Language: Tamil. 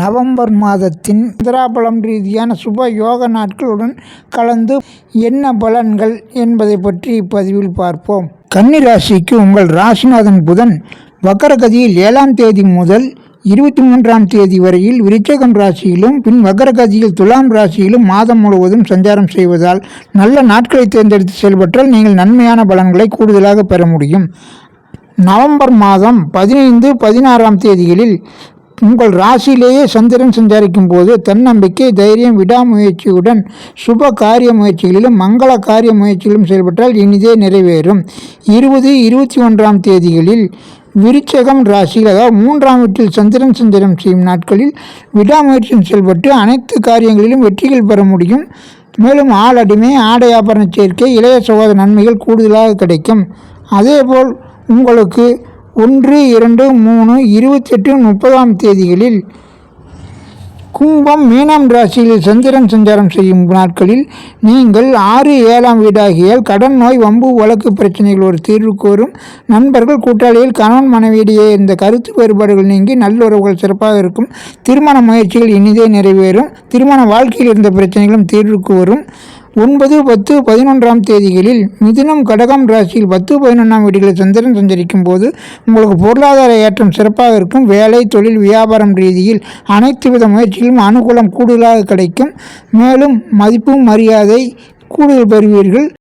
நவம்பர் மாதத்தின் சந்திராபலம் ரீதியான சுப யோக நாட்களுடன் கலந்து என்ன பலன்கள் என்பதை பற்றி இப்பதிவில் பார்ப்போம். கன்னி ராசிக்கு உங்கள் ராசிநாதன் புதன் வக்கரகதியில் 7ஆம் தேதி முதல் 23ஆம் தேதி வரையில் விருச்சிகம் ராசியிலும் பின் வக்கரகதியில் துலாம் ராசியிலும் மாதம் முழுவதும் சஞ்சாரம் செய்வதால் நல்ல நாட்களை தேர்ந்தெடுத்து செயல்பட்டால் நீங்கள் நன்மையான பலன்களை கூடுதலாக பெற முடியும். நவம்பர் மாதம் 15, 16ஆம் தேதிகளில் உங்கள் ராசியிலேயே சந்திரன் சஞ்சாரிக்கும் போது தன்னம்பிக்கை, தைரியம், விடாமுயற்சியுடன் சுப காரிய முயற்சிகளிலும் மங்கள காரிய முயற்சிகளிலும் செயல்பட்டால் இனிதே நிறைவேறும். 20, 21ஆம் தேதிகளில் விருச்சிகம் ராசியில், அதாவது 3ஆம் வீட்டில் சந்திரன் சஞ்சாரம் செய்யும் நாட்களில் விடாமுயற்சியில் செயல்பட்டு அனைத்து காரியங்களிலும் வெற்றிகள் பெற முடியும். மேலும் ஆளடிமை, ஆடை ஆபரண சேர்க்கை, இளைய சகோதர நன்மைகள் கூடுதலாக கிடைக்கும். அதேபோல் உங்களுக்கு 1, 2, 3, 28, 30ஆம் தேதிகளில் கும்பம், மீனம் ராசியில் சந்திரன் சஞ்சாரம் செய்யும் நாட்களில் நீங்கள் 6, 7ஆம் வீடாகியால் கடன், நோய், வம்பு, வழக்கு பிரச்சனைகள் ஒரு தீர்வுக்கு வரும். நண்பர்கள், கூட்டாளிகள், கணவன் மனைவியிடையே இந்த கருத்து வேறுபாடுகள் நீங்கி நல்லுறவுகள் சிறப்பாக இருக்கும். திருமண முயற்சிகள் இனிதே நிறைவேறும். திருமண வாழ்க்கையில் இருந்த பிரச்சனைகளும் தீர்வுக்கு வரும். 9, 10, 11ஆம் தேதிகளில் மிதுனம், கடகம் ராசியில் 10, 11ஆம் வீடுகளில் சந்திரன் சஞ்சரிக்கும் போது உங்களுக்கு பொருளாதார ஏற்றம் சிறப்பாக இருக்கும். வேலை, தொழில், வியாபாரம் ரீதியில் அனைத்து வித முயற்சிகளும் அனுகூலம் கூடுதலாக கிடைக்கும். மேலும் மதிப்பு, மரியாதை கூடுதல் பெறுவீர்கள்.